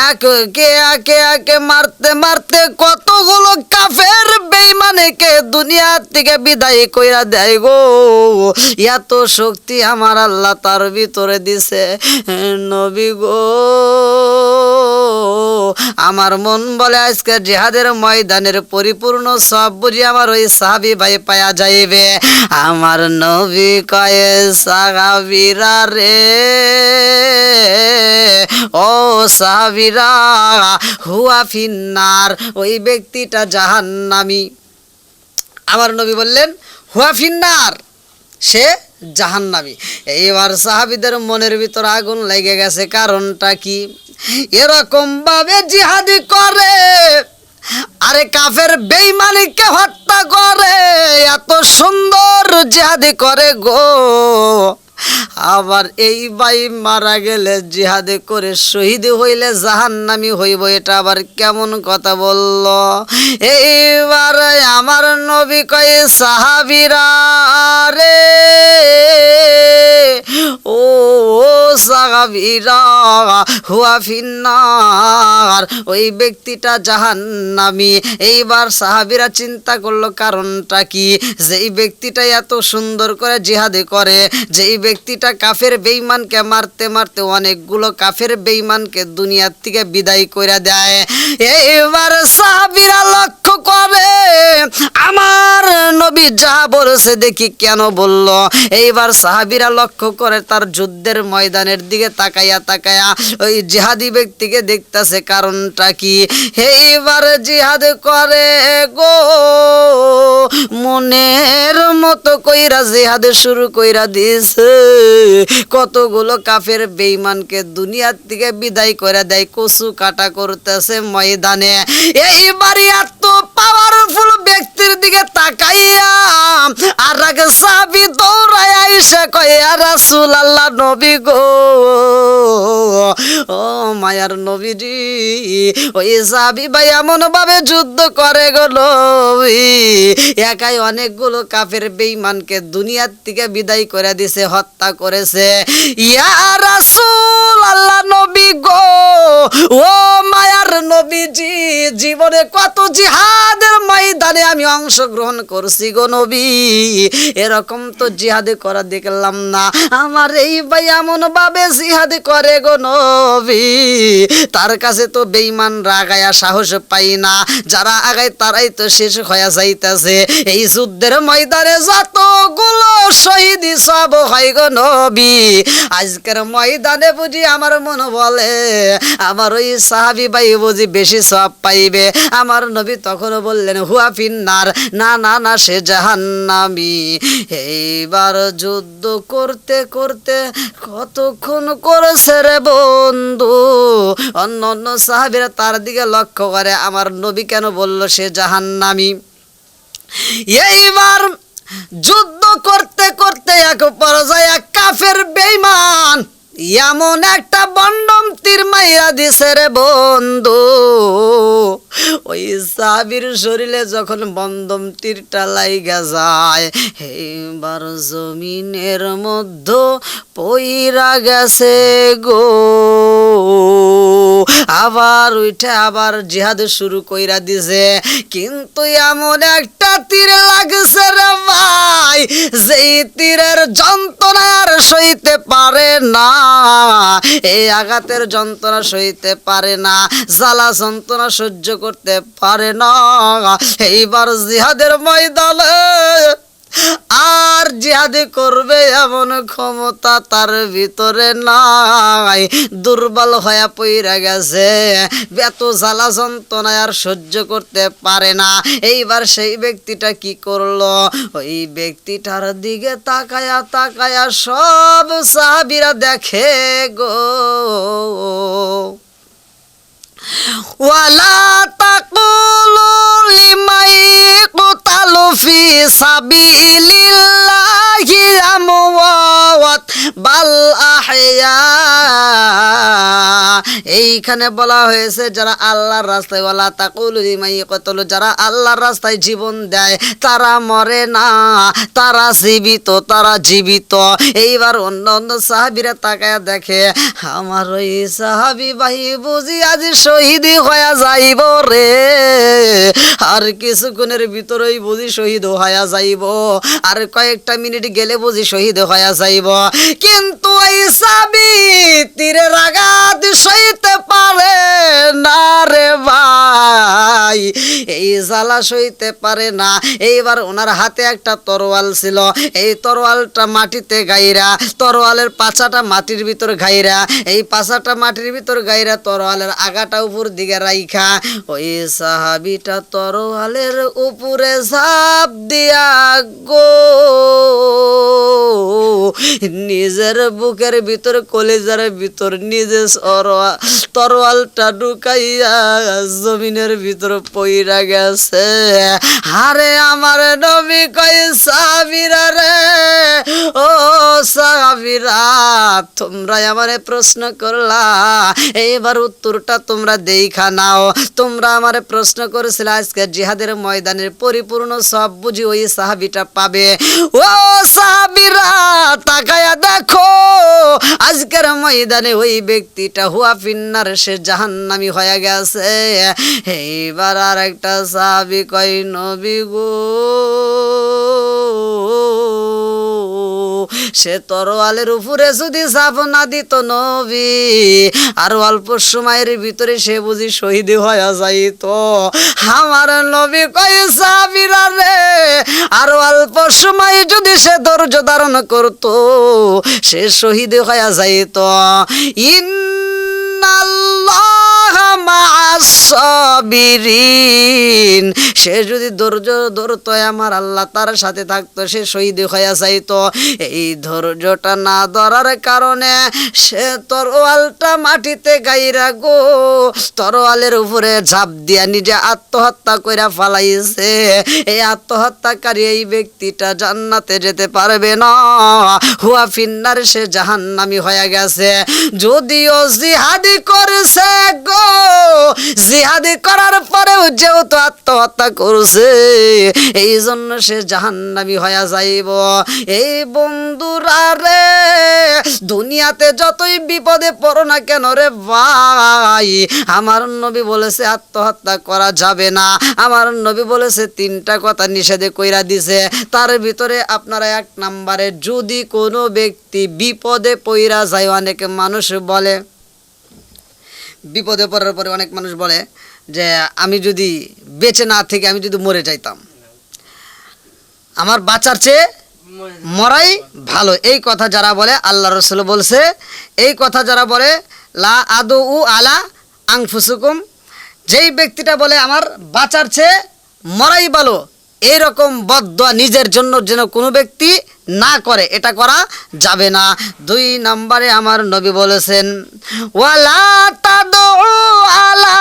একে একে একে মারতে মারতে কতগুলো কাফের বেঈমানকে দুনিয়া থেকে বিদায় কইরা দেয় গো। এত শক্তি আমার আল্লাহ তার ভিতরে দিছে। নবী গো, আমার মন বলে আজকে জিহাদের ময়দানের পরিপূর্ণ সব বুঝি আমার ওই সাহাবী ভাই পায়া যাইবে। আমার নবী কয়ে সাহাবীরা রে, ও সাহাবীরা, হুয়া ফিন্নার, ওই ব্যক্তিটা জাহান্নামী। আমার নবী বললেন হুয়া ফিন্নার, সে জাহান্নামী। এইবার সাহাবীদের মনের ভিতর আগুন লেগে গেছে। কারণটা কি? এরকম ভাবে জিহাদি করে, আরে কাফের বেঈমানকে হত্যা করে, এত সুন্দর জিহাদি করে গো। আবার এই ভাই মারা গেলে জিহাদে করে শহীদ হইলে জাহান্নামী হইব, এটা আবার কেমন কথা বলল? এইবার আমার নবী কয় সাহাবীরা রে, ও সাহাবীরা, হুয়া ফিন্নার, ওই ব্যক্তিটা জাহান্নামী। এইবার সাহাবীরা চিন্তা করলো কারণটা কি? যেই ব্যক্তিটা এত সুন্দর করে জিহাদে করে, যেই ব্যক্তিটা কাফের বেঈমানকে মারতে মারতে অনেকগুলো কাফের বেঈমানকে দুনিয়ার থেকে বিদায় করে দেয়। এইবার সাহাবীরা লক্ষ্য করে আমার নবী যা বলেছে দেখি কেন বলল। এইবার সাহাবীরা লক্ষ্য করে তার যুদ্ধের ময়দানের দিকে তাকাইয়া তাকাইয়া ওই জিহাদি ব্যক্তিকে দেখতেছে। কারণটা কি? এইবার জিহাদ করে গো, মনের মতো কইরা জিহাদ শুরু কইরা দিছে। কতগুলো কাফের বেঈমানকে দুনিয়ার থেকে বিদায় করে দেয়, কচু কাটা করতেছে ময়দানে। এইবার এত পাওয়ারফুল ব্যক্তির দিকে তাক তাকাইয়া আর এক সাহাবী দৌড়ায় আইসা কয় ইয়া রাসূলুল্লাহ নবী গো, ও মায়ার নবীজি। ওই সাহাবী ভাই এমন ভাবে যুদ্ধ করে গো নবী, একাই অনেকগুলো কাফের বেঈমানকে দুনিয়ার থেকে বিদায় করে দিছে, হত্যা করেছে। ইয়া রাসূলুল্লাহ নবী গো, ও মায়ার নবীজি, জীবনে কত জিহাদের ময়দানে আমি অংশগ্রহণ করছি গো নবী, এরকম তো জিহাদে করা দেখলাম না। আমার এই ভাই এমন ভাবে জিহাদ করে গো নবী, তার কাছে তো বেঈমান রাগায়া সাহস পাই না, যারা আগায় তারাই তো শেষ হয়ে যাইতেছে। এই যুদ্ধের ময়দানে যতগুলো শহীদ সব হয় গো নবী, আজকের ময়দানে বুঝি আমার মন বলে আমার ওই সাহাবী ভাই বুঝি বেশি সব পাইবে। আমার নবী তখন বললেন হুয়া ফিন্নার, না না না, সে জাহান্নামী। এইবার যুদ্ধ করতে করতে কতক্ষণ করেছে রে বন্ধু, অন্য অন্য সাহাবীরা তার দিকে লক্ষ্য করে আমার নবী কেন বলল সে জাহান্নামী। এইবার যুদ্ধ করতে করতে এক পর্যায়ে কাফের বেঈমান এমন একটা বন্ডম তীর মাইরা দিছে রে বন্ধু, ওই সাহাবীর শরীরে যখন বন্দম তীরটা লাইগা যায়, এইবার জমিনের মধ্যে পইরা গেছে গো। আবার উঠে আবার জিহাদ শুরু কইরা দিছে, কিন্তু এমন একটা তীর লাগছে রে ভাই, যেই তীরের যন্ত্রণা আর সইতে পারে না, এই আঘাতের যন্ত্রণা সইতে পারে না, জ্বালা যন্ত্রণা সহ্য করতে পারে না। এইবার জিহাদের ময়দানে আর জিহাদ করবে এমন ক্ষমতা তার ভিতরে নাই, দুর্বল হয়ে পইরা গেছে, এত জ্বালা যন্ত্রণা আর সহ্য করতে পারে না। এইবার সেই ব্যক্তিটা কি করলো, ওই ব্যক্তিটার দিকে তাকায়া তাকায়া সব সাহাবীরা দেখে গো, ওয়ালা তাকুলু লিমাই কুতালু ফি সাবিলিল্লাহি আমওয়াত বাল আহইয়া। এইখানে বলা হয়েছে যারা আল্লাহর রাস্তায়, ওয়ালা তাকুলু লিমাই কুতালু, যারা আল্লাহর রাস্তায় জীবন দেয় তারা মরে না, তারা জীবিত, তারা জীবিত। এইবার অন্য অন্য সাহাবীরা তাকায়া দেখে আমার ওই সাহাবী ভাই বুঝি আজ শহীদ হয়ে যাইব রে, আর কিছুক্ষণের ভিতরেই বুঝি শহীদ হয়ে যাইব, আর কয়েকটা মিনিট গেলে বুঝি শহীদ হয়ে যাইব। কিন্তু এই সাহাবী তীরের আঘাত সইতে পারে না রে ভাই, এই জ্বালা সইতে পারে না। এইবার ওনার হাতে একটা তরোয়াল ছিল, এই তরোয়ালটা মাটিতে গাইরা, তরোয়ালের পাছাটা মাটির ভিতর গাইরা, এই পাছাটা মাটির ভিতর গাইরা তরোয়ালের আগাটা উপর দিকে রাইখা ওই সাহাবীটা তরোয়ালের উপরে ঝাঁপ দিয়া গো নিজের বুকের ভিতর কলিজার ভিতর নিজে তরোয়ালটা ঢুকাইয়া জমিনের ভিতর পইরা গেছে। আরে আমার নবী কয় সাহাবীরা রে, ও সাহাবীরা তোমরা আমারে প্রশ্ন করলা, এইবার উত্তরটা তোমরা দেখা নাও। তোমরা আমারে প্রশ্ন করেছিলে আজকে জিহাদের ময়দানের পরিপূর্ণ সব বুঝি ওই সাহাবীটা পাবে। ও সাহাবীরা তাকায়া দেখো, আজকের ময়দানে ওই ব্যক্তিটা হুয়া ফিন্নার, সে জাহান্নামী হয়ে গেছে। এইবার আর একটা সাহাবী কয় নবী গো, সে তরোয়ালের উপরে যদি ঝাঁপ না দিত নবী, আর অল্প সময়ের ভিতরে সে বুঝি শহীদ হয়ে যাইত। আমার নবী কয় সাহাবীরা রে, আর অল্প সময় যদি সে ধৈর্য ধারণ করত সে শহীদ হয়ে যাইত। ইন্নাল্লাহা মাআ মা'আস-সাবিরিন। সে যদি ধৈর্য ধরতো আমার আল্লাহ তার সাথে থাকতো, সে শহীদ হয়ে যাইতো। এই ধৈর্যটা না ধরার কারণে সে তরোয়ালটা মাটিতে গাইরা গো তরোয়ালের উপরে ঝাঁপ দিয়া নিজে আত্মহত্যা কইরা ফালাইছে। এই আত্মহত্যাকারী এই ব্যক্তিটা জান্নাতে যেতে পারবে না, হুয়া ফিন্নার, সে জাহান্নামী হয়ে গেছে। যদিও জিহাদি করছে গো, জিহাদি করার পরেও যেহেতু আত্মহত্যা করছে, এই জন্য সে জাহান্নামী হয়ে যাইব। এই বন্ধুরা রে, দুনিয়াতে যতই বিপদে পড়ো না কেন রে ভাই, আমার নবী বলেছে আত্মহত্যা করা যাবে না। আমার নবী বলেছে তিনটা কথা নিষেধে কইরা দিছে। তার ভিতরে আপনারা 1 নম্বরে, যদি কোনো ব্যক্তি বিপদে পইরা যায়, অনেক মানুষ বলে, বিপদে পড়ার পরে অনেক মানুষ বলে যে আমি যদি বেঁচে না থেকে আমি যদি মরে যাইতাম, আমার বাঁচার চেয়ে মরাই ভালো। এই কথা যারা বলে, আল্লাহ রাসূল বলছে, এই কথা যারা বলে, লা আদু আলা আনফুসুকুম, যেই ব্যক্তিটা বলে আমার বাঁচার চেয়ে মরাই ভালো, এইরকম বদদোয়া নিজের জন্য যেন কোনো ব্যক্তি না করে, এটা করা যাবে না। 2 নম্বরে আমার নবী বলেছেন, ওয়ালা তাদু আলা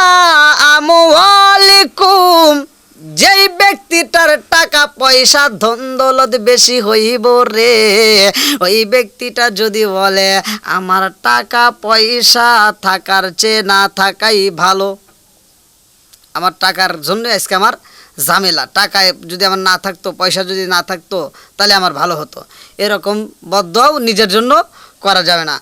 আমওয়ালিকুম, যেই ব্যক্তিটার টাকা পয়সা ধন দৌলত বেশি হইব রে, ওই ব্যক্তিটা যদি বলে আমার টাকা পয়সা থাকার চেয়ে না থাকাই ভালো, আমার টাকার জন্য আজকে আমার ঝামেলা, টাকায় যদি আমার না থাকতো, পয়সা যদি না থাকতো, তাহলে আমার ভালো হতো, এরকম বদদোয়াও নিজের জন্য করা যাবে না।